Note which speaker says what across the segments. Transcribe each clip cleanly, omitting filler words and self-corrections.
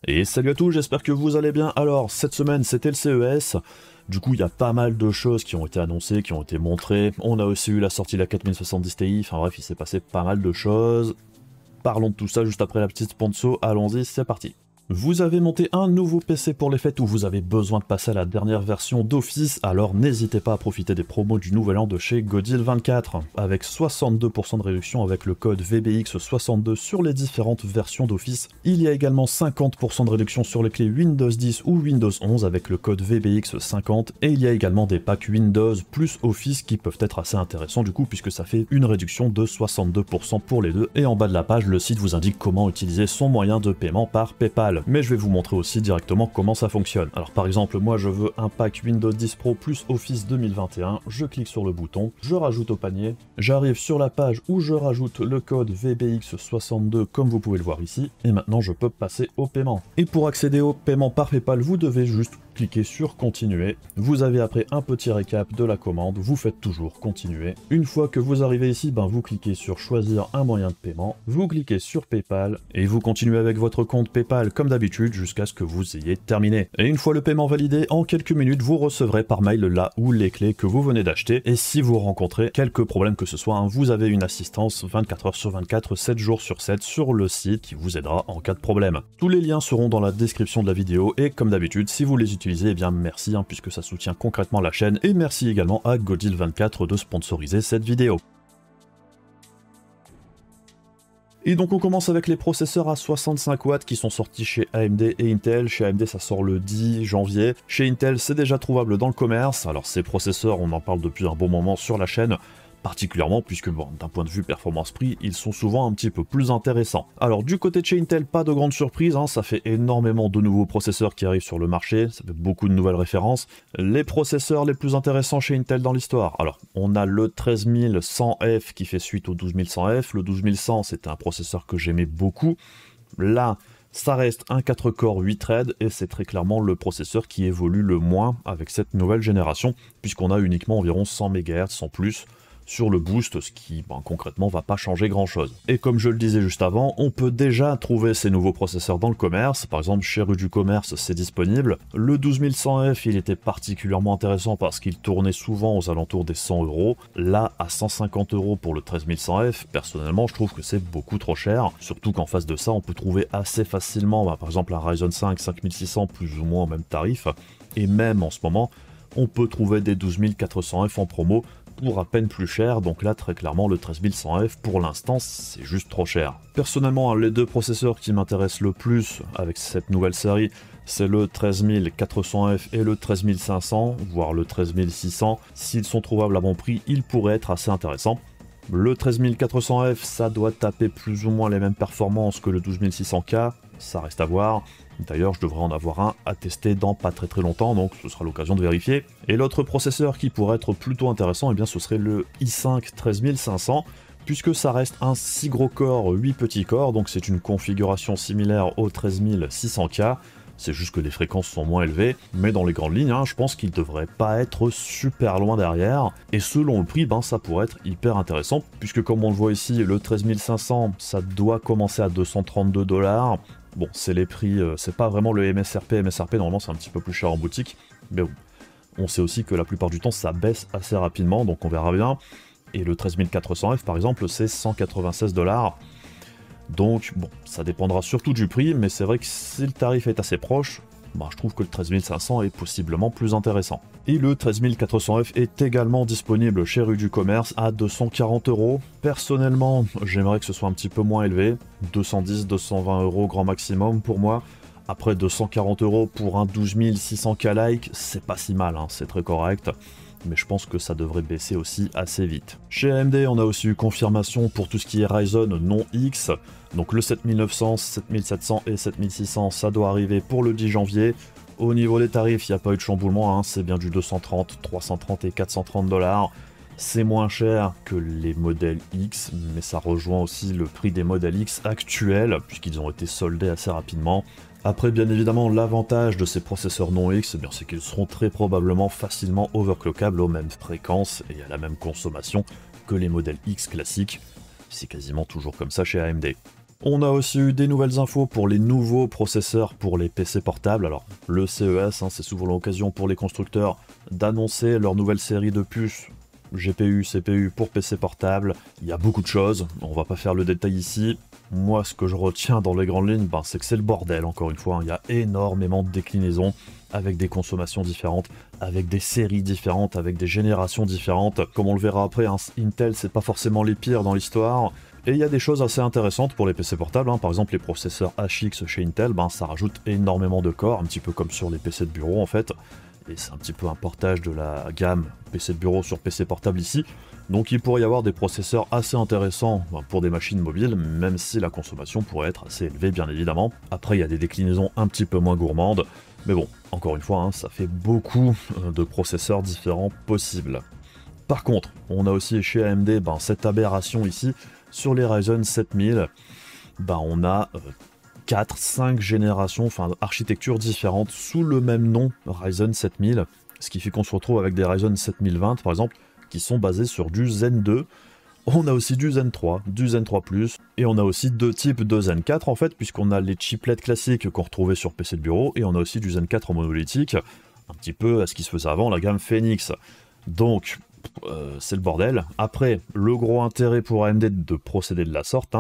Speaker 1: Et salut à tous, j'espère que vous allez bien. Alors, cette semaine, c'était le CES. Du coup, il y a pas mal de choses qui ont été annoncées, qui ont été montrées. On a aussi eu la sortie de la 4070 Ti. Enfin bref, il s'est passé pas mal de choses. Parlons de tout ça juste après la petite sponsor. Allons-y, c'est parti. Vous avez monté un nouveau PC pour les fêtes ou vous avez besoin de passer à la dernière version d'Office, alors n'hésitez pas à profiter des promos du nouvel an de chez Godil24, avec 62% de réduction avec le code VBX62 sur les différentes versions d'Office. Il y a également 50% de réduction sur les clés Windows 10 ou Windows 11 avec le code VBX50, et il y a également des packs Windows plus Office qui peuvent être assez intéressants du coup, puisque ça fait une réduction de 62% pour les deux, et en bas de la page, le site vous indique comment utiliser son moyen de paiement par PayPal. Mais je vais vous montrer aussi directement comment ça fonctionne. Alors par exemple, moi je veux un pack Windows 10 Pro plus Office 2021, je clique sur le bouton, je rajoute au panier, j'arrive sur la page où je rajoute le code VBX62 comme vous pouvez le voir ici, et maintenant je peux passer au paiement. Et pour accéder au paiement par PayPal, vous devez juste cliquez sur continuer, vous avez après un petit récap de la commande, vous faites toujours continuer. Une fois que vous arrivez ici, vous cliquez sur choisir un moyen de paiement, vous cliquez sur PayPal et vous continuez avec votre compte PayPal comme d'habitude jusqu'à ce que vous ayez terminé. Et une fois le paiement validé, en quelques minutes vous recevrez par mail là où les clés que vous venez d'acheter, et si vous rencontrez quelques problèmes que ce soit, vous avez une assistance 24 heures sur 24, 7 jours sur 7 sur le site qui vous aidera en cas de problème. Tous les liens seront dans la description de la vidéo et comme d'habitude, si vous les utilisez, eh bien merci puisque ça soutient concrètement la chaîne, et merci également à Godil24 de sponsoriser cette vidéo. Et donc on commence avec les processeurs à 65 watts qui sont sortis chez AMD et Intel. Chez AMD ça sort le 10 janvier, chez Intel c'est déjà trouvable dans le commerce. Alors ces processeurs, on en parle depuis un bon moment sur la chaîne, particulièrement puisque d'un point de vue performance-prix, ils sont souvent un petit peu plus intéressants. Alors du côté de chez Intel, pas de grande surprise, ça fait énormément de nouveaux processeurs qui arrivent sur le marché, ça fait beaucoup de nouvelles références. Les processeurs les plus intéressants chez Intel dans l'histoire, alors on a le 13100F qui fait suite au 12100F, le 12100 c'était un processeur que j'aimais beaucoup, là ça reste un 4 corps 8 threads et c'est très clairement le processeur qui évolue le moins avec cette nouvelle génération, puisqu'on a uniquement environ 100 MHz sans plus sur le boost, ce qui concrètement va pas changer grand chose. Et comme je le disais juste avant, on peut déjà trouver ces nouveaux processeurs dans le commerce, par exemple chez Rue du Commerce c'est disponible. Le 12100F il était particulièrement intéressant parce qu'il tournait souvent aux alentours des 100 €. Là à 150 € pour le 13100F, personnellement je trouve que c'est beaucoup trop cher, surtout qu'en face de ça on peut trouver assez facilement par exemple un Ryzen 5 5600 plus ou moins au même tarif, et même en ce moment on peut trouver des 12400F en promo pour à peine plus cher, donc là très clairement le 13100F pour l'instant c'est juste trop cher. Personnellement les deux processeurs qui m'intéressent le plus avec cette nouvelle série, c'est le 13400F et le 13500, voire le 13600. S'ils sont trouvables à bon prix, ils pourraient être assez intéressants. Le 13400F, ça doit taper plus ou moins les mêmes performances que le 12600K, ça reste à voir. D'ailleurs, je devrais en avoir un à tester dans pas très longtemps, donc ce sera l'occasion de vérifier. Et l'autre processeur qui pourrait être plutôt intéressant, ce serait le i5 13500, puisque ça reste un 6 gros corps, 8 petits corps, donc c'est une configuration similaire au 13600K. C'est juste que les fréquences sont moins élevées, mais dans les grandes lignes, je pense qu'il devrait pas être super loin derrière, et selon le prix, ça pourrait être hyper intéressant, puisque comme on le voit ici, le 13500, ça doit commencer à 232 $. Bon, c'est les prix, c'est pas vraiment le MSRP, normalement c'est un petit peu plus cher en boutique, mais bon, on sait aussi que la plupart du temps ça baisse assez rapidement, donc on verra bien, et le 13400F par exemple, c'est 196 $. Donc bon, ça dépendra surtout du prix, mais c'est vrai que si le tarif est assez proche, je trouve que le 13500 est possiblement plus intéressant. Et le 13400F est également disponible chez Rue du Commerce à 240 €. Personnellement, j'aimerais que ce soit un petit peu moins élevé, 210-220 € grand maximum pour moi. Après 240 € pour un 12600K like, c'est pas si mal, c'est très correct. Mais je pense que ça devrait baisser aussi assez vite. Chez AMD, on a aussi eu confirmation pour tout ce qui est Ryzen non X, donc le 7900, 7700 et 7600, ça doit arriver pour le 10 janvier. Au niveau des tarifs, il n'y a pas eu de chamboulement, c'est bien du 230, 330 et 430 $. C'est moins cher que les modèles X, mais ça rejoint aussi le prix des modèles X actuels, puisqu'ils ont été soldés assez rapidement. Après, bien évidemment, l'avantage de ces processeurs non X, c'est qu'ils seront très probablement facilement overclockables aux mêmes fréquences et à la même consommation que les modèles X classiques. C'est quasiment toujours comme ça chez AMD. On a aussi eu des nouvelles infos pour les nouveaux processeurs pour les PC portables. Alors le CES, c'est souvent l'occasion pour les constructeurs d'annoncer leur nouvelle série de puces GPU, CPU pour PC portable. Il y a beaucoup de choses, on va pas faire le détail ici. Moi, ce que je retiens dans les grandes lignes, c'est que c'est le bordel, encore une fois. Il y a énormément de déclinaisons, avec des consommations différentes, avec des séries différentes, avec des générations différentes. Comme on le verra après, Intel, c'est pas forcément les pires dans l'histoire. Et il y a des choses assez intéressantes pour les PC portables, par exemple les processeurs HX chez Intel, ça rajoute énormément de corps, un petit peu comme sur les PC de bureau en fait. Et c'est un petit peu un portage de la gamme PC de bureau sur PC portable ici. Donc il pourrait y avoir des processeurs assez intéressants pour des machines mobiles, même si la consommation pourrait être assez élevée bien évidemment. Après il y a des déclinaisons un petit peu moins gourmandes, mais bon, encore une fois, ça fait beaucoup de processeurs différents possibles. Par contre, on a aussi chez AMD cette aberration ici, sur les Ryzen 7000, on a 4-5 générations, architectures différentes sous le même nom Ryzen 7000, ce qui fait qu'on se retrouve avec des Ryzen 7020 par exemple, qui sont basés sur du Zen 2. On a aussi du Zen 3, du Zen 3+, et on a aussi deux types de Zen 4 en fait, puisqu'on a les chiplets classiques qu'on retrouvait sur PC de bureau, et on a aussi du Zen 4 en monolithique, un petit peu à ce qui se faisait avant, la gamme Phoenix. Donc, c'est le bordel. Après, le gros intérêt pour AMD de procéder de la sorte,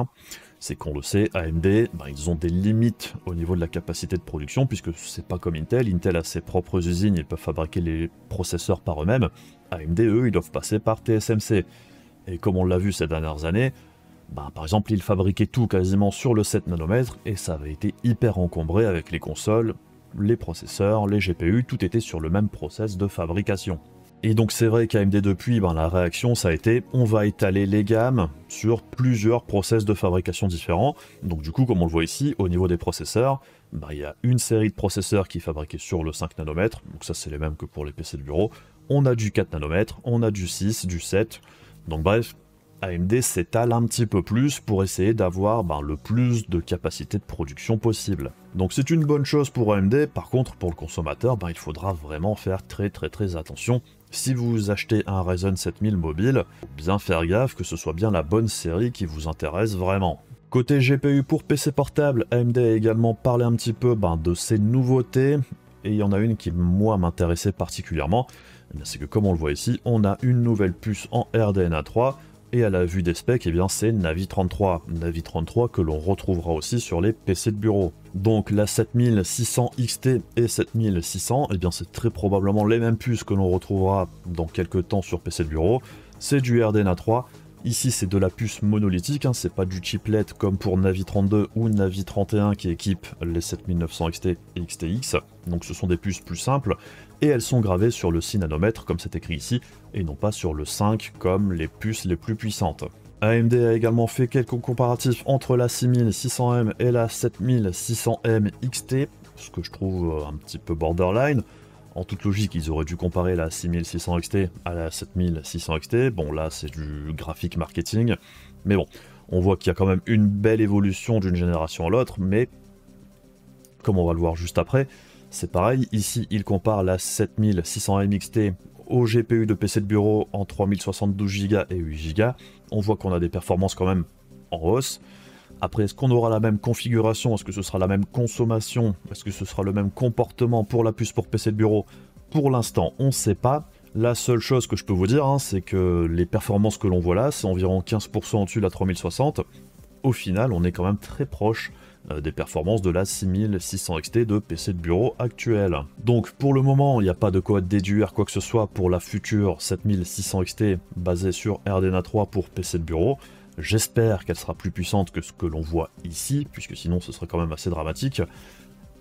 Speaker 1: c'est qu'on le sait, AMD, ils ont des limites au niveau de la capacité de production, puisque c'est pas comme Intel. Intel a ses propres usines, ils peuvent fabriquer les processeurs par eux-mêmes. AMD, eux, ils doivent passer par TSMC. Et comme on l'a vu ces dernières années, par exemple, ils fabriquaient tout quasiment sur le 7 nanomètres, et ça avait été hyper encombré avec les consoles, les processeurs, les GPU, tout était sur le même process de fabrication. Et donc c'est vrai qu'AMD depuis, la réaction ça a été on va étaler les gammes sur plusieurs process de fabrication différents. Donc du coup, comme on le voit ici, au niveau des processeurs, il y a une série de processeurs qui est fabriquée sur le 5 nanomètres, donc ça c'est les mêmes que pour les PC de bureau. On a du 4 nanomètres, on a du 6, du 7, donc bref, AMD s'étale un petit peu plus pour essayer d'avoir le plus de capacité de production possible. Donc c'est une bonne chose pour AMD, par contre pour le consommateur, il faudra vraiment faire très attention. Si vous achetez un Ryzen 7000 mobile, faut bien faire gaffe que ce soit bien la bonne série qui vous intéresse vraiment. Côté GPU pour PC portable, AMD a également parlé un petit peu de ses nouveautés, et il y en a une qui moi m'intéressait particulièrement, c'est que comme on le voit ici, on a une nouvelle puce en RDNA 3, et à la vue des specs, c'est Navi 33. Navi 33 que l'on retrouvera aussi sur les PC de bureau. Donc la 7600 XT et 7600, c'est très probablement les mêmes puces que l'on retrouvera dans quelques temps sur PC de bureau. C'est du RDNA 3. Ici c'est de la puce monolithique, c'est pas du chiplet comme pour Navi 32 ou Navi 31 qui équipent les 7900 XT et XTX. Donc ce sont des puces plus simples, et elles sont gravées sur le 6 nanomètres comme c'est écrit ici, et non pas sur le 5 comme les puces les plus puissantes. AMD a également fait quelques comparatifs entre la 6600M et la 7600M XT, ce que je trouve un petit peu borderline. En toute logique, ils auraient dû comparer la 6600 XT à la 7600 XT. Bon, là, c'est du graphique marketing. Mais bon, on voit qu'il y a quand même une belle évolution d'une génération à l'autre. Mais, comme on va le voir juste après, c'est pareil. Ici, ils comparent la 7600M XT au GPU de PC de bureau en 3072 Go et 8 Go. On voit qu'on a des performances quand même en hausse. Après, est-ce qu'on aura la même configuration? Est-ce que ce sera la même consommation? Est-ce que ce sera le même comportement pour la puce pour PC de bureau? Pour l'instant, on ne sait pas. La seule chose que je peux vous dire, c'est que les performances que l'on voit là, c'est environ 15% au-dessus de la 3060. Au final, on est quand même très proche des performances de la 6600 XT de PC de bureau actuelle. Donc pour le moment, il n'y a pas de quoi déduire quoi que ce soit pour la future 7600 XT basée sur RDNA 3 pour PC de bureau. J'espère qu'elle sera plus puissante que ce que l'on voit ici, puisque sinon ce serait quand même assez dramatique.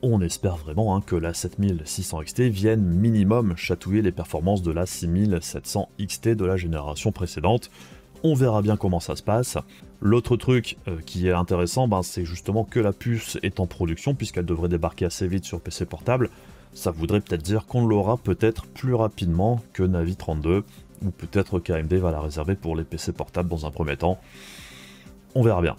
Speaker 1: On espère vraiment que la 7600 XT vienne minimum chatouiller les performances de la 6700 XT de la génération précédente. On verra bien comment ça se passe. L'autre truc qui est intéressant, c'est justement que la puce est en production, puisqu'elle devrait débarquer assez vite sur PC portable. Ça voudrait peut-être dire qu'on l'aura peut-être plus rapidement que Navi 32, ou peut-être qu'AMD va la réserver pour les PC portables dans un premier temps. On verra bien.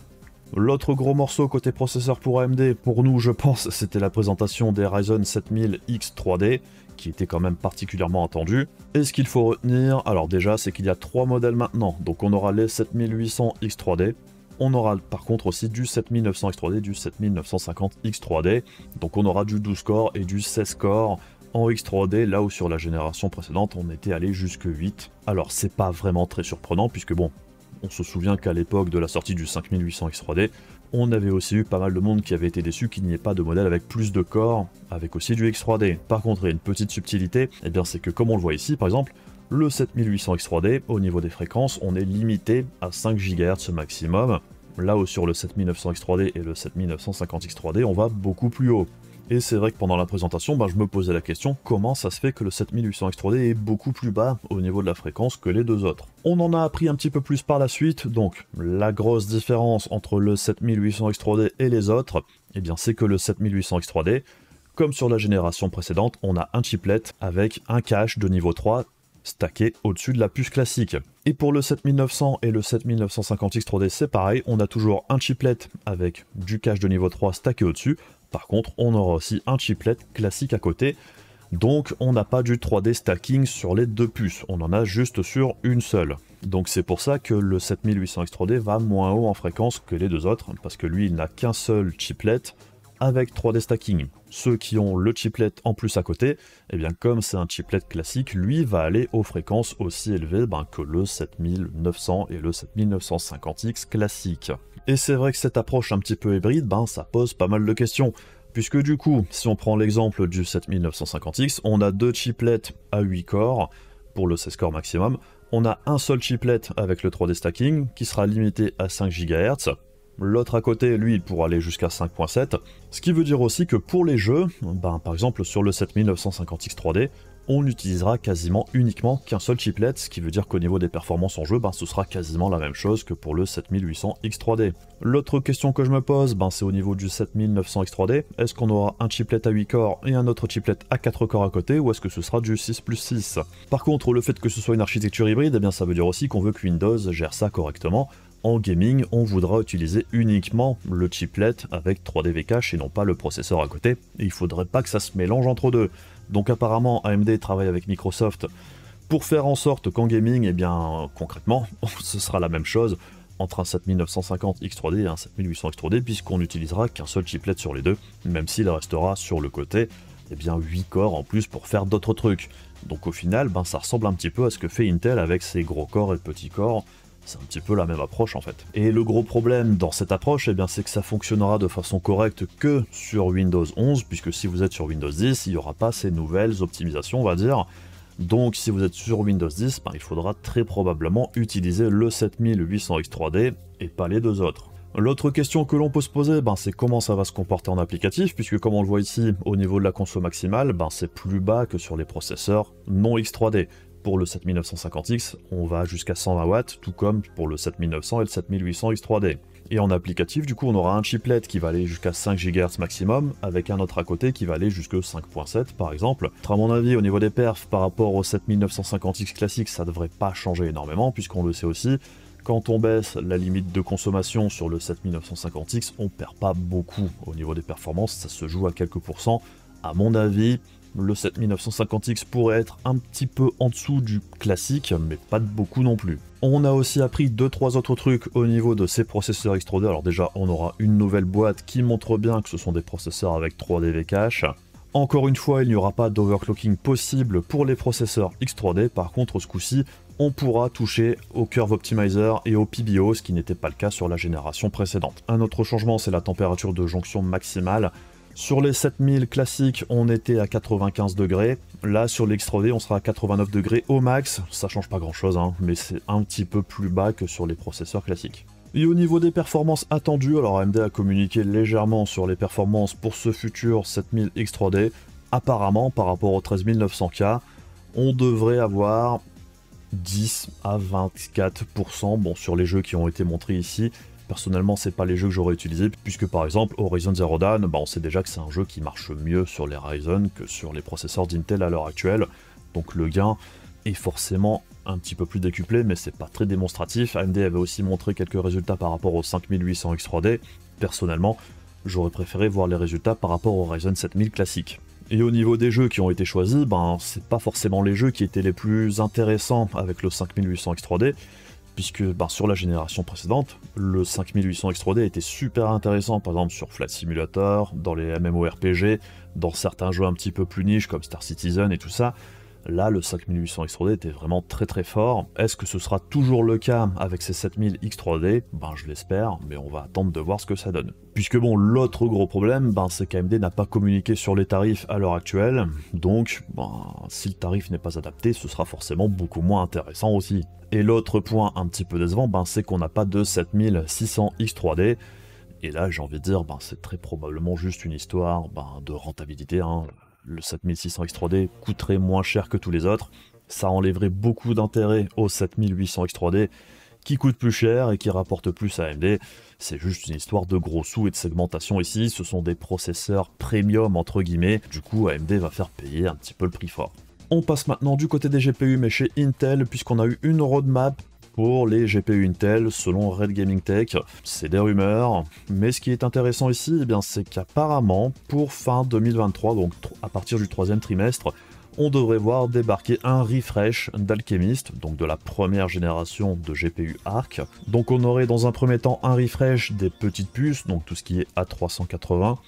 Speaker 1: L'autre gros morceau côté processeur pour AMD, pour nous je pense, c'était la présentation des Ryzen 7000 X 3D, qui était quand même particulièrement attendu. Et ce qu'il faut retenir, alors déjà, c'est qu'il y a 3 modèles maintenant. Donc on aura les 7800 X 3D, On aura par contre aussi du 7900X3D, du 7950X3D, donc on aura du 12 corps et du 16 corps en X3D, là où sur la génération précédente on était allé jusque 8. Alors c'est pas vraiment très surprenant puisque bon, on se souvient qu'à l'époque de la sortie du 5800X3D, on avait aussi eu pas mal de monde qui avait été déçu qu'il n'y ait pas de modèle avec plus de corps, avec aussi du X3D. Par contre, il y a une petite subtilité, et bien c'est que comme on le voit ici par exemple, le 7800X3D, au niveau des fréquences, on est limité à 5 GHz maximum, là où sur le 7900X3D et le 7950X3D, on va beaucoup plus haut. Et c'est vrai que pendant la présentation, je me posais la question, comment ça se fait que le 7800X3D est beaucoup plus bas au niveau de la fréquence que les deux autres. On en a appris un petit peu plus par la suite, donc la grosse différence entre le 7800X3D et les autres, eh bien c'est que le 7800X3D, comme sur la génération précédente, on a un chiplet avec un cache de niveau 3 stacké au-dessus de la puce classique. Et pour le 7900 et le 7950X3D, c'est pareil, on a toujours un chiplet avec du cache de niveau 3 stacké au-dessus. Par contre, on aura aussi un chiplet classique à côté, donc on n'a pas du 3D stacking sur les deux puces, on en a juste sur une seule. Donc c'est pour ça que le 7800X3D va moins haut en fréquence que les deux autres, parce que lui il n'a qu'un seul chiplet avec 3D stacking. Ceux qui ont le chiplet en plus à côté, et bien comme c'est un chiplet classique, lui va aller aux fréquences aussi élevées que le 7900 et le 7950X classique. Et c'est vrai que cette approche un petit peu hybride, ça pose pas mal de questions. Puisque du coup, si on prend l'exemple du 7950X, on a deux chiplets à 8 corps pour le 16 corps maximum. On a un seul chiplet avec le 3D stacking qui sera limité à 5 GHz. L'autre à côté, lui, il pourra aller jusqu'à 5.7. Ce qui veut dire aussi que pour les jeux, par exemple sur le 7950X 3D, on n'utilisera quasiment uniquement qu'un seul chiplet, ce qui veut dire qu'au niveau des performances en jeu, ce sera quasiment la même chose que pour le 7800X3D. L'autre question que je me pose, c'est au niveau du 7900X3D, est-ce qu'on aura un chiplet à 8 corps et un autre chiplet à 4 corps à côté, ou est-ce que ce sera du 6+6? Par contre, le fait que ce soit une architecture hybride, ça veut dire aussi qu'on veut que Windows gère ça correctement. En gaming, on voudra utiliser uniquement le chiplet avec 3D cache et non pas le processeur à côté, et il faudrait pas que ça se mélange entre deux. Donc apparemment AMD travaille avec Microsoft pour faire en sorte qu'en gaming, concrètement, ce sera la même chose entre un 7950X3D et un 7800X3D, puisqu'on n'utilisera qu'un seul chiplet sur les deux, même s'il restera sur le côté 8 corps en plus pour faire d'autres trucs. Donc au final, ça ressemble un petit peu à ce que fait Intel avec ses gros corps et petits corps. C'est un petit peu la même approche en fait. Et le gros problème dans cette approche, c'est que ça fonctionnera de façon correcte que sur Windows 11, puisque si vous êtes sur Windows 10, il n'y aura pas ces nouvelles optimisations, on va dire. Donc si vous êtes sur Windows 10, il faudra très probablement utiliser le 7800X3D et pas les deux autres. L'autre question que l'on peut se poser, c'est comment ça va se comporter en applicatif, puisque comme on le voit ici, au niveau de la conso maximale, c'est plus bas que sur les processeurs non X3D. Pour le 7950X, on va jusqu'à 120 watts, tout comme pour le 7900 et le 7800X3D. Et en applicatif, du coup, on aura un chiplet qui va aller jusqu'à 5 GHz maximum, avec un autre à côté qui va aller jusqu'à 5.7 par exemple. À mon avis, au niveau des perfs, par rapport au 7950X classique, ça devrait pas changer énormément, puisqu'on le sait aussi, quand on baisse la limite de consommation sur le 7950X, on perd pas beaucoup au niveau des performances, ça se joue à quelques pourcents. À mon avis, le 7950X pourrait être un petit peu en dessous du classique, mais pas de beaucoup non plus. On a aussi appris 2-3 autres trucs au niveau de ces processeurs X3D. Alors déjà, on aura une nouvelle boîte qui montre bien que ce sont des processeurs avec 3D cache. Encore une fois, il n'y aura pas d'overclocking possible pour les processeurs X3D. Par contre, ce coup-ci, on pourra toucher au Curve Optimizer et au PBO, ce qui n'était pas le cas sur la génération précédente. Un autre changement, c'est la température de jonction maximale. Sur les 7000 classiques, on était à 95 degrés. Là, sur l'X3D, on sera à 89 degrés au max. Ça change pas grand chose, mais c'est un petit peu plus bas que sur les processeurs classiques. Et au niveau des performances attendues, alors AMD a communiqué légèrement sur les performances pour ce futur 7000 X3D. Apparemment, par rapport au 13900K, on devrait avoir 10 à 24%, sur les jeux qui ont été montrés ici. Personnellement, c'est pas les jeux que j'aurais utilisés, puisque par exemple, Horizon Zero Dawn, on sait déjà que c'est un jeu qui marche mieux sur les Ryzen que sur les processeurs d'Intel à l'heure actuelle, donc le gain est forcément un petit peu plus décuplé, mais c'est pas très démonstratif. AMD avait aussi montré quelques résultats par rapport au 5800X3D. Personnellement, j'aurais préféré voir les résultats par rapport au Ryzen 7000 classique. Et au niveau des jeux qui ont été choisis, c'est pas forcément les jeux qui étaient les plus intéressants avec le 5800X3D, puisque sur la génération précédente, le 5800 X3D était super intéressant, par exemple sur Flight Simulator, dans les MMORPG, dans certains jeux un petit peu plus niches comme Star Citizen et tout ça. Là, le 5800 X3D était vraiment très très fort. Est-ce que ce sera toujours le cas avec ces 7000 X3D? Je l'espère, mais on va attendre de voir ce que ça donne. Puisque l'autre gros problème, c'est qu'AMD n'a pas communiqué sur les tarifs à l'heure actuelle, donc si le tarif n'est pas adapté, ce sera forcément beaucoup moins intéressant aussi. Et l'autre point un petit peu décevant, c'est qu'on n'a pas de 7600 X3D, et là j'ai envie de dire, c'est très probablement juste une histoire de rentabilité, Le 7600 X3D coûterait moins cher que tous les autres, ça enlèverait beaucoup d'intérêt au 7800 X3D qui coûte plus cher et qui rapporte plus à AMD. C'est juste une histoire de gros sous et de segmentation ici, ce sont des processeurs premium entre guillemets, du coup AMD va faire payer un petit peu le prix fort. On passe maintenant du côté des GPU mais chez Intel, puisqu'on a eu une roadmap pour les GPU Intel selon Red Gaming Tech. C'est des rumeurs, mais ce qui est intéressant ici, c'est qu'apparemment, pour fin 2023, donc à partir du 3e trimestre, on devrait voir débarquer un refresh d'Alchemist, donc de la première génération de GPU Arc. Donc on aurait dans un premier temps un refresh des petites puces, donc tout ce qui est A380,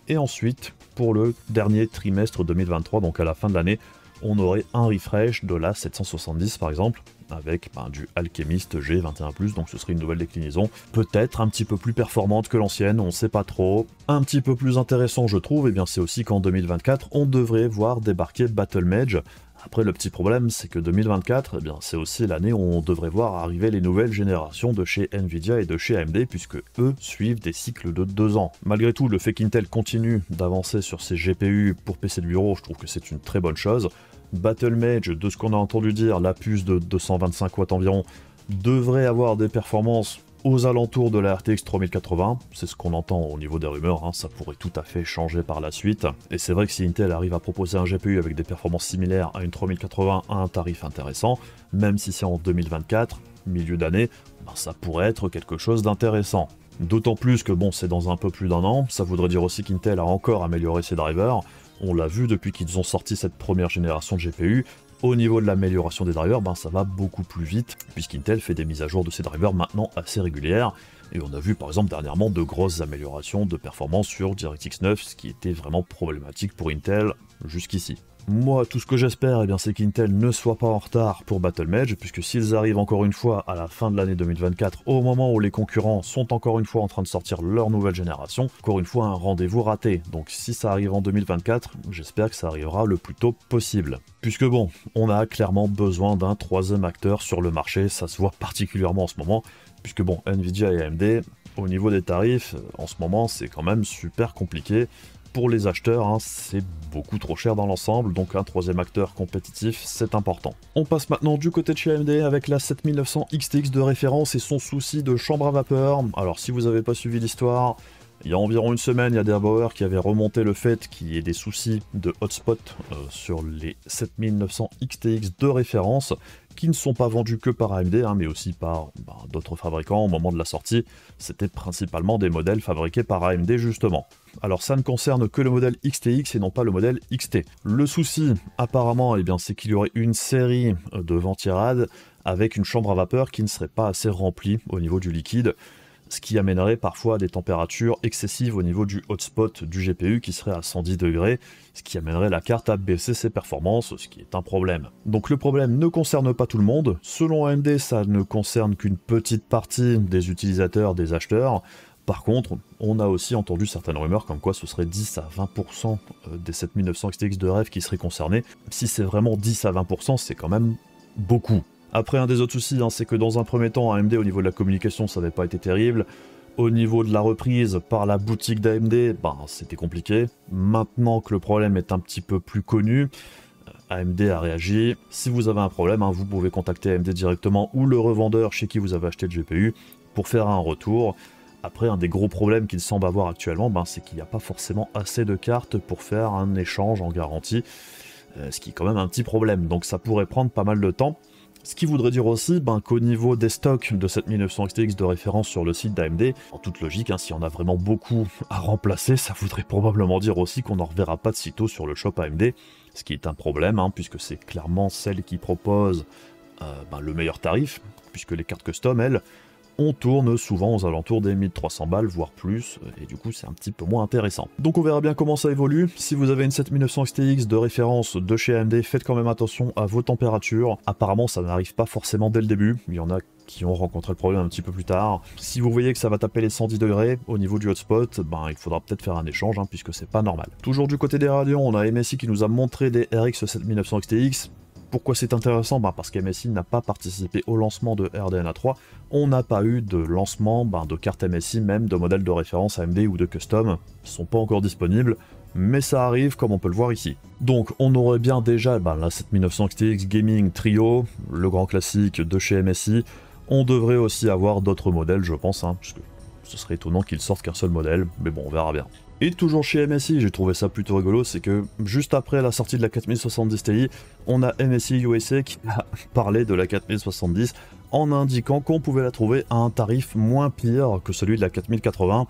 Speaker 1: et ensuite, pour le dernier trimestre 2023, donc à la fin de l'année, on aurait un refresh de la 770 par exemple, avec du Alchemist G21+, donc ce serait une nouvelle déclinaison, peut-être un petit peu plus performante que l'ancienne, on sait pas trop. Un petit peu plus intéressant je trouve, c'est aussi qu'en 2024, on devrait voir débarquer Battlemage. Après le petit problème, c'est que 2024, c'est aussi l'année où on devrait voir arriver les nouvelles générations de chez Nvidia et de chez AMD, puisque eux suivent des cycles de 2 ans. Malgré tout, le fait qu'Intel continue d'avancer sur ses GPU pour PC de bureau, je trouve que c'est une très bonne chose. Battlemage, de ce qu'on a entendu dire, la puce de 225 watts environ, devrait avoir des performances aux alentours de la RTX 3080, c'est ce qu'on entend au niveau des rumeurs, ça pourrait tout à fait changer par la suite. Et c'est vrai que si Intel arrive à proposer un GPU avec des performances similaires à une 3080 à un tarif intéressant, même si c'est en 2024, milieu d'année, ça pourrait être quelque chose d'intéressant. D'autant plus que c'est dans un peu plus d'un an, ça voudrait dire aussi qu'Intel a encore amélioré ses drivers. On l'a vu depuis qu'ils ont sorti cette première génération de GPU, au niveau de l'amélioration des drivers, ça va beaucoup plus vite, puisqu'Intel fait des mises à jour de ses drivers maintenant assez régulières, et on a vu par exemple dernièrement de grosses améliorations de performance sur DirectX 9, ce qui était vraiment problématique pour Intel jusqu'ici. Moi, tout ce que j'espère, c'est qu'Intel ne soit pas en retard pour Battlemage, puisque s'ils arrivent encore une fois à la fin de l'année 2024, au moment où les concurrents sont encore une fois en train de sortir leur nouvelle génération, encore une fois un rendez-vous raté. Donc si ça arrive en 2024, j'espère que ça arrivera le plus tôt possible. Puisque on a clairement besoin d'un troisième acteur sur le marché, ça se voit particulièrement en ce moment, puisque Nvidia et AMD, au niveau des tarifs, en ce moment c'est quand même super compliqué. Pour les acheteurs, c'est beaucoup trop cher dans l'ensemble, donc un troisième acteur compétitif, c'est important. On passe maintenant du côté de chez AMD avec la 7900 XTX de référence et son souci de chambre à vapeur. Alors si vous n'avez pas suivi l'histoire, il y a environ une semaine, il y a des Bauer qui avaient remonté le fait qu'il y ait des soucis de hotspot sur les 7900 XTX de référence, qui ne sont pas vendus que par AMD, mais aussi par d'autres fabricants au moment de la sortie. C'était principalement des modèles fabriqués par AMD justement. Alors ça ne concerne que le modèle XTX et non pas le modèle XT. Le souci apparemment, c'est qu'il y aurait une série de ventirades avec une chambre à vapeur qui ne serait pas assez remplie au niveau du liquide, ce qui amènerait parfois à des températures excessives au niveau du hotspot du GPU qui serait à 110 degrés, ce qui amènerait la carte à baisser ses performances, ce qui est un problème. Donc le problème ne concerne pas tout le monde, selon AMD ça ne concerne qu'une petite partie des utilisateurs, des acheteurs. Par contre, on a aussi entendu certaines rumeurs comme quoi ce serait 10 à 20% des 7900 XTX de rêve qui seraient concernés. Si c'est vraiment 10 à 20%, c'est quand même beaucoup. Après, un des autres soucis, c'est que dans un premier temps, AMD, au niveau de la communication, ça n'avait pas été terrible. Au niveau de la reprise par la boutique d'AMD, c'était compliqué. Maintenant que le problème est un petit peu plus connu, AMD a réagi. Si vous avez un problème, vous pouvez contacter AMD directement ou le revendeur chez qui vous avez acheté le GPU pour faire un retour. Après, un des gros problèmes qu'il semble avoir actuellement, c'est qu'il n'y a pas forcément assez de cartes pour faire un échange en garantie, ce qui est quand même un petit problème. Donc ça pourrait prendre pas mal de temps. Ce qui voudrait dire aussi qu'au niveau des stocks de 7900 XTX de référence sur le site d'AMD, en toute logique, s'il y en a vraiment beaucoup à remplacer, ça voudrait probablement dire aussi qu'on n'en reverra pas de sitôt sur le shop AMD, ce qui est un problème, puisque c'est clairement celle qui propose le meilleur tarif, puisque les cartes custom, elles, on tourne souvent aux alentours des 1300 balles, voire plus, et du coup c'est un petit peu moins intéressant. Donc on verra bien comment ça évolue. Si vous avez une 7900 XTX de référence de chez AMD, faites quand même attention à vos températures. Apparemment ça n'arrive pas forcément dès le début, il y en a qui ont rencontré le problème un petit peu plus tard. Si vous voyez que ça va taper les 110 degrés au niveau du hotspot, ben il faudra peut-être faire un échange, puisque c'est pas normal. Toujours du côté des Radeon, on a MSI qui nous a montré des RX 7900 XTX. Pourquoi c'est intéressant? Parce qu'MSI n'a pas participé au lancement de RDNA 3. On n'a pas eu de lancement de cartes MSI, même de modèles de référence AMD ou de custom. Ils sont pas encore disponibles, mais ça arrive comme on peut le voir ici. Donc on aurait bien déjà la 7900 XTX Gaming Trio, le grand classique de chez MSI. On devrait aussi avoir d'autres modèles, je pense, puisque ce serait étonnant qu'ils sortent qu'un seul modèle, mais bon, on verra bien. Et toujours chez MSI, j'ai trouvé ça plutôt rigolo, c'est que juste après la sortie de la 4070 Ti, on a MSI USA qui a parlé de la 4070 en indiquant qu'on pouvait la trouver à un tarif moins pire que celui de la 4080.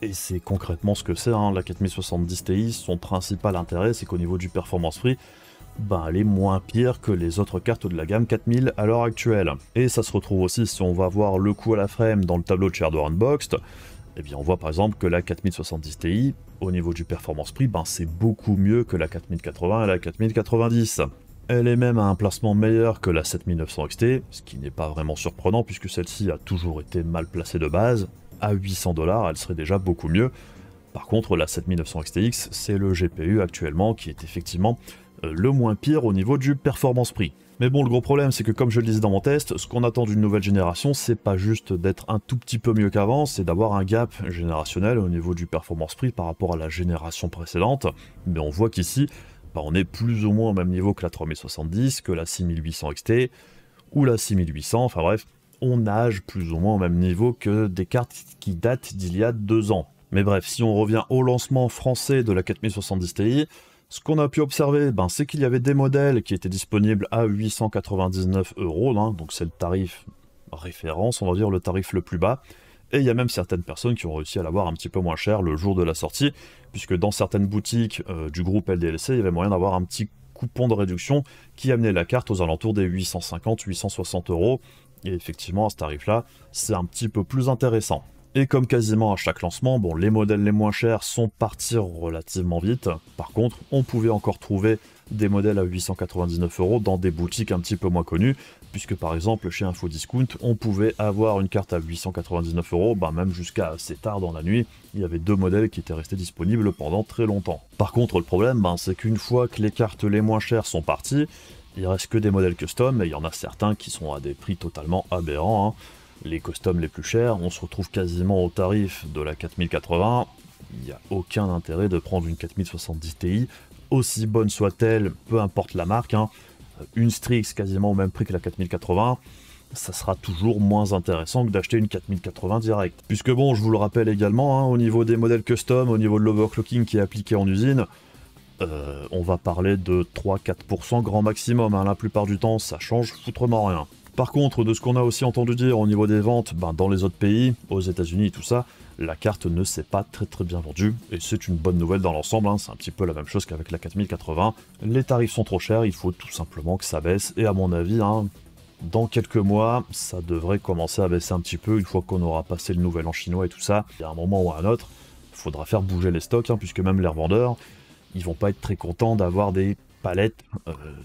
Speaker 1: Et c'est concrètement ce que c'est, la 4070 Ti, son principal intérêt, c'est qu'au niveau du performance prix, elle est moins pire que les autres cartes de la gamme 4000 à l'heure actuelle. Et ça se retrouve aussi si on va voir le coût à la frame dans le tableau de Shader Unboxed. Eh bien on voit par exemple que la 4070 Ti, au niveau du performance prix, c'est beaucoup mieux que la 4080 et la 4090. Elle est même à un placement meilleur que la 7900 XT, ce qui n'est pas vraiment surprenant puisque celle-ci a toujours été mal placée de base. À 800 $, elle serait déjà beaucoup mieux. Par contre, la 7900 XTX, c'est le GPU actuellement qui est effectivement le moins pire au niveau du performance prix. Mais bon, le gros problème, c'est que comme je le disais dans mon test, ce qu'on attend d'une nouvelle génération, c'est pas juste d'être un tout petit peu mieux qu'avant, c'est d'avoir un gap générationnel au niveau du performance prix par rapport à la génération précédente. Mais on voit qu'ici, on est plus ou moins au même niveau que la 3070, que la 6800 XT, ou la 6800, enfin bref, on nage plus ou moins au même niveau que des cartes qui datent d'il y a 2 ans. Mais bref, si on revient au lancement français de la 4070 Ti, ce qu'on a pu observer, c'est qu'il y avait des modèles qui étaient disponibles à 899 €, donc c'est le tarif référence, on va dire le tarif le plus bas, et il y a même certaines personnes qui ont réussi à l'avoir un petit peu moins cher le jour de la sortie, puisque dans certaines boutiques du groupe LDLC, il y avait moyen d'avoir un petit coupon de réduction qui amenait la carte aux alentours des 850-860 €, et effectivement à ce tarif-là, c'est un petit peu plus intéressant. Et comme quasiment à chaque lancement, les modèles les moins chers sont partis relativement vite. Par contre, on pouvait encore trouver des modèles à 899 € dans des boutiques un petit peu moins connues, puisque par exemple chez Infodiscount, on pouvait avoir une carte à 899 €, même jusqu'à assez tard dans la nuit. Il y avait 2 modèles qui étaient restés disponibles pendant très longtemps. Par contre, le problème, c'est qu'une fois que les cartes les moins chères sont parties, il reste que des modèles custom, et il y en a certains qui sont à des prix totalement aberrants. Les customs les plus chers, on se retrouve quasiment au tarif de la 4080. Il n'y a aucun intérêt de prendre une 4070 Ti, aussi bonne soit-elle, peu importe la marque. Une Strix quasiment au même prix que la 4080, ça sera toujours moins intéressant que d'acheter une 4080 direct. Puisque bon, je vous le rappelle également, au niveau des modèles custom, au niveau de l'overclocking qui est appliqué en usine, on va parler de 3-4% grand maximum. La plupart du temps, ça change foutrement rien. Par contre, de ce qu'on a aussi entendu dire au niveau des ventes, dans les autres pays, aux États-Unis et tout ça, la carte ne s'est pas très bien vendue, et c'est une bonne nouvelle dans l'ensemble, c'est un petit peu la même chose qu'avec la 4080. Les tarifs sont trop chers, il faut tout simplement que ça baisse, et à mon avis, dans quelques mois, ça devrait commencer à baisser un petit peu, une fois qu'on aura passé le nouvel an chinois et tout ça. Il y a un moment ou un autre, il faudra faire bouger les stocks, puisque même les revendeurs, ils vont pas être très contents d'avoir des palettes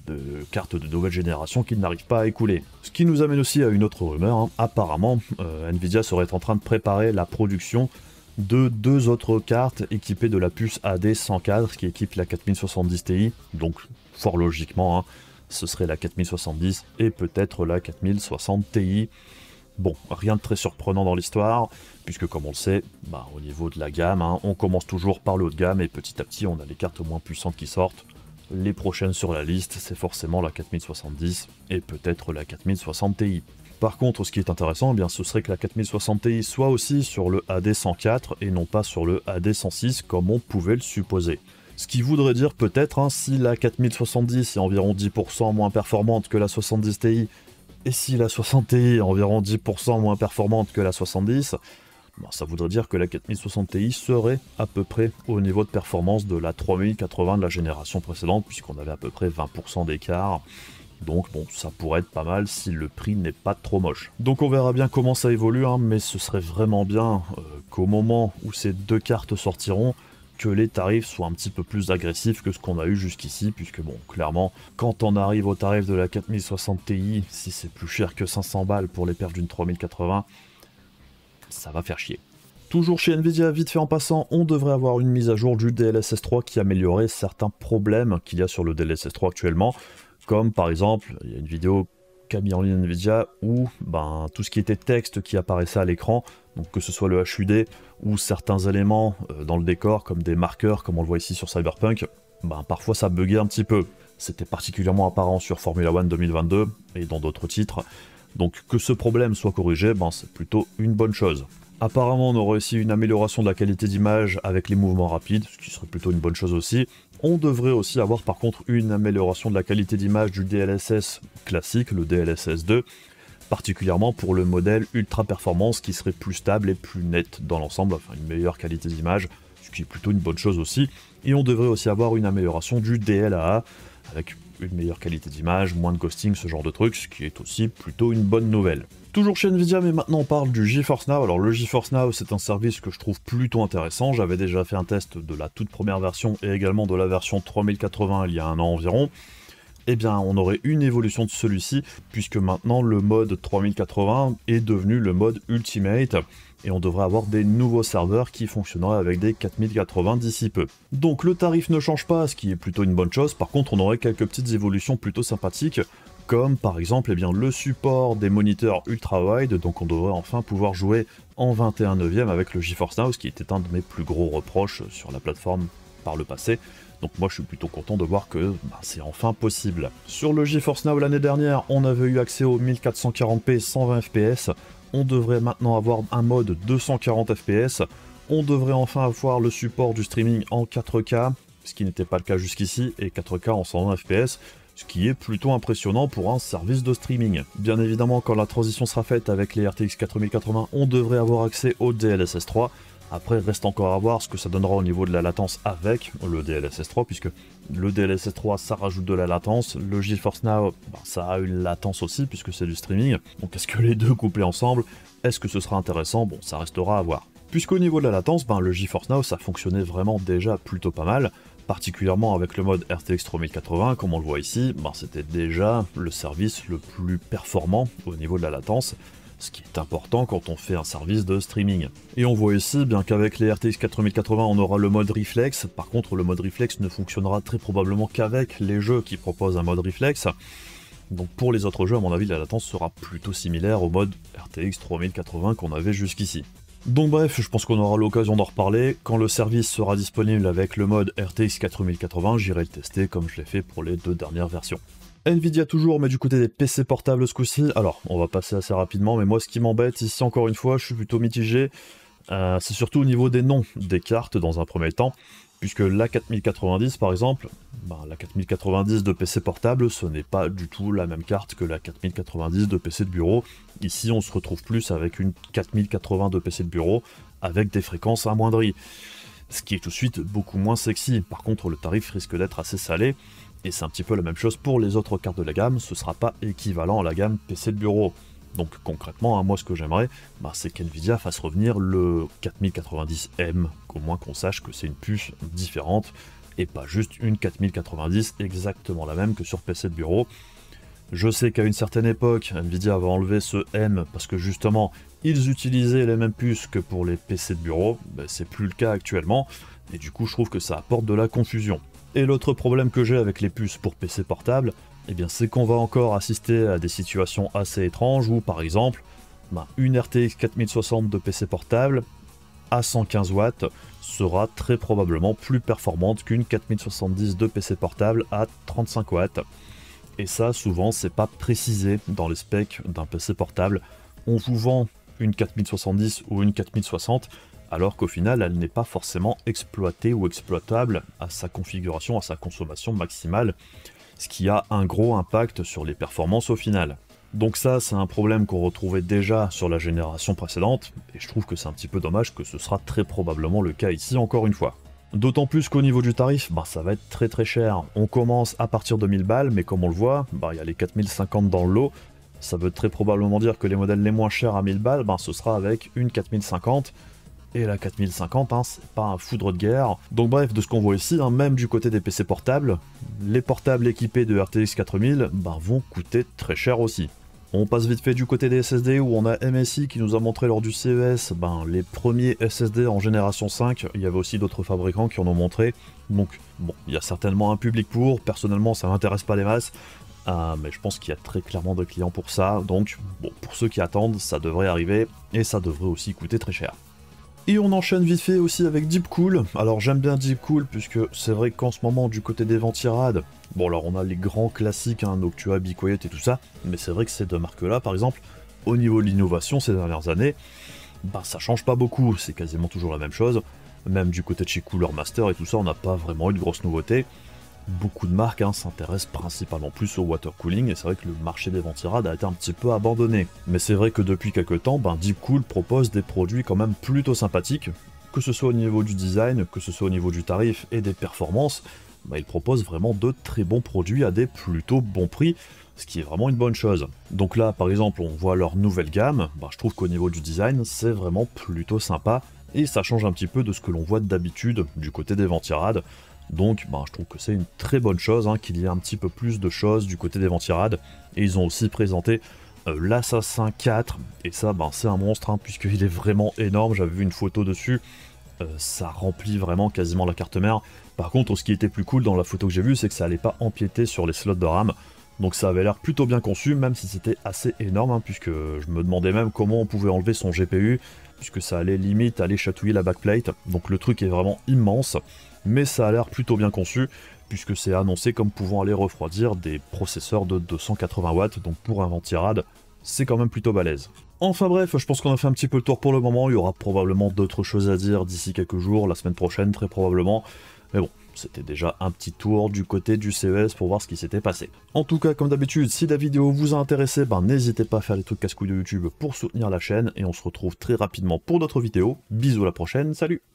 Speaker 1: de cartes de nouvelle génération qui n'arrivent pas à écouler. Ce qui nous amène aussi à une autre rumeur. Apparemment, Nvidia serait en train de préparer la production de 2 autres cartes équipées de la puce AD104 qui équipe la 4070 Ti, donc fort logiquement, ce serait la 4070 et peut-être la 4060 Ti. Bon, rien de très surprenant dans l'histoire, puisque comme on le sait, au niveau de la gamme, on commence toujours par le haut de gamme et petit à petit on a les cartes moins puissantes qui sortent. Les prochaines sur la liste, c'est forcément la 4070 et peut-être la 4060 Ti. Par contre, ce qui est intéressant, ce serait que la 4060 Ti soit aussi sur le AD104 et non pas sur le AD106 comme on pouvait le supposer. Ce qui voudrait dire peut-être, si la 4070 est environ 10% moins performante que la 70 Ti, et si la 60 Ti est environ 10% moins performante que la 70, ça voudrait dire que la 4060 Ti serait à peu près au niveau de performance de la 3080 de la génération précédente, puisqu'on avait à peu près 20% d'écart. Donc bon, ça pourrait être pas mal si le prix n'est pas trop moche. Donc on verra bien comment ça évolue, hein, mais ce serait vraiment bien qu'au moment où ces deux cartes sortiront, que les tarifs soient un petit peu plus agressifs que ce qu'on a eu jusqu'ici, puisque bon, clairement, quand on arrive au tarif de la 4060 Ti, si c'est plus cher que 500 balles pour les perfs d'une 3080, ça va faire chier. Toujours chez Nvidia, vite fait en passant, on devrait avoir une mise à jour du DLSS 3 qui améliorerait certains problèmes qu'il y a sur le DLSS 3 actuellement, comme par exemple, il y a une vidéo qu'a mis en ligne Nvidia où tout ce qui était texte qui apparaissait à l'écran, donc que ce soit le HUD ou certains éléments dans le décor comme des marqueurs comme on le voit ici sur Cyberpunk, parfois ça buguait un petit peu. C'était particulièrement apparent sur Formula One 2022 et dans d'autres titres. Donc que ce problème soit corrigé, c'est plutôt une bonne chose. Apparemment, on aurait aussi une amélioration de la qualité d'image avec les mouvements rapides, ce qui serait plutôt une bonne chose aussi. On devrait aussi avoir par contre une amélioration de la qualité d'image du DLSS classique, le DLSS 2, particulièrement pour le modèle ultra performance qui serait plus stable et plus net dans l'ensemble, enfin une meilleure qualité d'image, ce qui est plutôt une bonne chose aussi. Et on devrait aussi avoir une amélioration du DLAA, avec une meilleure qualité d'image, moins de ghosting, ce genre de trucs, ce qui est aussi plutôt une bonne nouvelle. Toujours chez Nvidia, mais maintenant on parle du GeForce Now. Alors le GeForce Now, c'est un service que je trouve plutôt intéressant. J'avais déjà fait un test de la toute première version et également de la version 3080 il y a un an environ. Eh bien, on aurait une évolution de celui-ci, puisque maintenant le mode 3080 est devenu le mode Ultimate, et on devrait avoir des nouveaux serveurs qui fonctionneraient avec des 4080 d'ici peu. Donc le tarif ne change pas, ce qui est plutôt une bonne chose. Par contre, on aurait quelques petites évolutions plutôt sympathiques, comme par exemple le support des moniteurs ultra-wide, donc on devrait enfin pouvoir jouer en 21/9 avec le GeForce Now, ce qui était un de mes plus gros reproches sur la plateforme par le passé. Donc moi je suis plutôt content de voir que c'est enfin possible. Sur le GeForce Now l'année dernière, on avait eu accès au 1440p 120 fps, on devrait maintenant avoir un mode 240 fps, on devrait enfin avoir le support du streaming en 4K, ce qui n'était pas le cas jusqu'ici, et 4K en 120 fps, ce qui est plutôt impressionnant pour un service de streaming. Bien évidemment, quand la transition sera faite avec les RTX 4080, on devrait avoir accès au DLSS 3. Après, reste encore à voir ce que ça donnera au niveau de la latence avec le DLSS 3, puisque le DLSS 3, ça rajoute de la latence. Le GeForce Now, ça a une latence aussi, puisque c'est du streaming. Donc est-ce que les deux couplés ensemble, est-ce que ce sera intéressant? Bon, ça restera à voir. Puisqu'au niveau de la latence, le GeForce Now, ça fonctionnait vraiment déjà plutôt pas mal, particulièrement avec le mode RTX 3080, comme on le voit ici, c'était déjà le service le plus performant au niveau de la latence, ce qui est important quand on fait un service de streaming. Et on voit ici, bien qu'avec les RTX 4080 on aura le mode Reflex, par contre le mode Reflex ne fonctionnera très probablement qu'avec les jeux qui proposent un mode Reflex, donc pour les autres jeux à mon avis la latence sera plutôt similaire au mode RTX 3080 qu'on avait jusqu'ici. Donc bref, je pense qu'on aura l'occasion d'en reparler. Quand le service sera disponible avec le mode RTX 4080, j'irai le tester comme je l'ai fait pour les deux dernières versions. Nvidia toujours, mais du côté des PC portables ce coup-ci. Alors, on va passer assez rapidement, mais moi ce qui m'embête ici encore une fois, je suis plutôt mitigé. C'est surtout au niveau des noms des cartes dans un premier temps, puisque la 4090 par exemple, la 4090 de PC portable, ce n'est pas du tout la même carte que la 4090 de PC de bureau. Ici on se retrouve plus avec une 4080 de PC de bureau, avec des fréquences amoindries, ce qui est tout de suite beaucoup moins sexy. Par contre le tarif risque d'être assez salé, et c'est un petit peu la même chose pour les autres cartes de la gamme, ce sera pas équivalent à la gamme PC de bureau. Donc concrètement, moi ce que j'aimerais, c'est qu'Nvidia fasse revenir le 4090M, qu'au moins qu'on sache que c'est une puce différente, et pas juste une 4090 exactement la même que sur PC de bureau. Je sais qu'à une certaine époque, Nvidia avait enlevé ce M, parce que justement, ils utilisaient les mêmes puces que pour les PC de bureau, c'est plus le cas actuellement, et du coup je trouve que ça apporte de la confusion. Et l'autre problème que j'ai avec les puces pour PC portable, c'est qu'on va encore assister à des situations assez étranges où, par exemple, une RTX 4060 de PC portable à 115 watts sera très probablement plus performante qu'une 4070 de PC portable à 35 watts. Et ça, souvent, c'est pas précisé dans les specs d'un PC portable. On vous vend une 4070 ou une 4060, alors qu'au final, elle n'est pas forcément exploitée ou exploitable à sa configuration, à sa consommation maximale, ce qui a un gros impact sur les performances au final. Donc ça, c'est un problème qu'on retrouvait déjà sur la génération précédente, et je trouve que c'est un petit peu dommage que ce sera très probablement le cas ici encore une fois. D'autant plus qu'au niveau du tarif, ça va être très cher. On commence à partir de 1000 balles, mais comme on le voit, il y a les 4050 dans le lot. Ça veut très probablement dire que les modèles les moins chers à 1000 balles, ce sera avec une 4050. Et la 4050, c'est pas un foudre de guerre. Donc bref, de ce qu'on voit ici, même du côté des PC portables, les portables équipés de RTX 4000 vont coûter très cher aussi. On passe vite fait du côté des SSD où on a MSI qui nous a montré lors du CES les premiers SSD en génération 5. Il y avait aussi d'autres fabricants qui en ont montré. Donc bon, il y a certainement un public pour. Personnellement, ça m'intéresse pas les masses. Mais je pense qu'il y a très clairement des clients pour ça. Donc bon, pour ceux qui attendent, ça devrait arriver. Et ça devrait aussi coûter très cher. Et on enchaîne vite fait aussi avec Deepcool. Alors j'aime bien Deepcool puisque c'est vrai qu'en ce moment du côté des ventirades, bon alors on a les grands classiques, Noctua, Be Quiet et tout ça, mais c'est vrai que ces deux marques-là par exemple, au niveau de l'innovation ces dernières années, ça change pas beaucoup, c'est quasiment toujours la même chose. Même du côté de chez Cooler Master et tout ça, on n'a pas vraiment eu de grosses nouveautés. Beaucoup de marques s'intéressent principalement plus au water cooling, et c'est vrai que le marché des ventirades a été un petit peu abandonné. Mais c'est vrai que depuis quelques temps, Deepcool propose des produits quand même plutôt sympathiques, que ce soit au niveau du design, que ce soit au niveau du tarif et des performances, ils proposent vraiment de très bons produits à des plutôt bons prix, ce qui est vraiment une bonne chose. Donc là, par exemple, on voit leur nouvelle gamme, je trouve qu'au niveau du design, c'est vraiment plutôt sympa, et ça change un petit peu de ce que l'on voit d'habitude du côté des ventirades. Donc je trouve que c'est une très bonne chose qu'il y ait un petit peu plus de choses du côté des ventirades. Et ils ont aussi présenté l'Assassin 4, et ça c'est un monstre puisqu'il est vraiment énorme, j'avais vu une photo dessus, ça remplit vraiment quasiment la carte mère. Par contre ce qui était plus cool dans la photo que j'ai vue, c'est que ça allait pas empiéter sur les slots de RAM, donc ça avait l'air plutôt bien conçu, même si c'était assez énorme, puisque je me demandais même comment on pouvait enlever son GPU, puisque ça allait limite aller chatouiller la backplate, donc le truc est vraiment immense. Mais ça a l'air plutôt bien conçu, puisque c'est annoncé comme pouvant aller refroidir des processeurs de 280 watts, donc pour un ventirad, c'est quand même plutôt balèze. Enfin bref, je pense qu'on a fait un petit peu le tour pour le moment, il y aura probablement d'autres choses à dire d'ici quelques jours, la semaine prochaine très probablement, mais bon, c'était déjà un petit tour du côté du CES pour voir ce qui s'était passé. En tout cas, comme d'habitude, si la vidéo vous a intéressé, n'hésitez pas à faire les trucs casse-couilles de YouTube pour soutenir la chaîne, et on se retrouve très rapidement pour d'autres vidéos. Bisous à la prochaine, salut!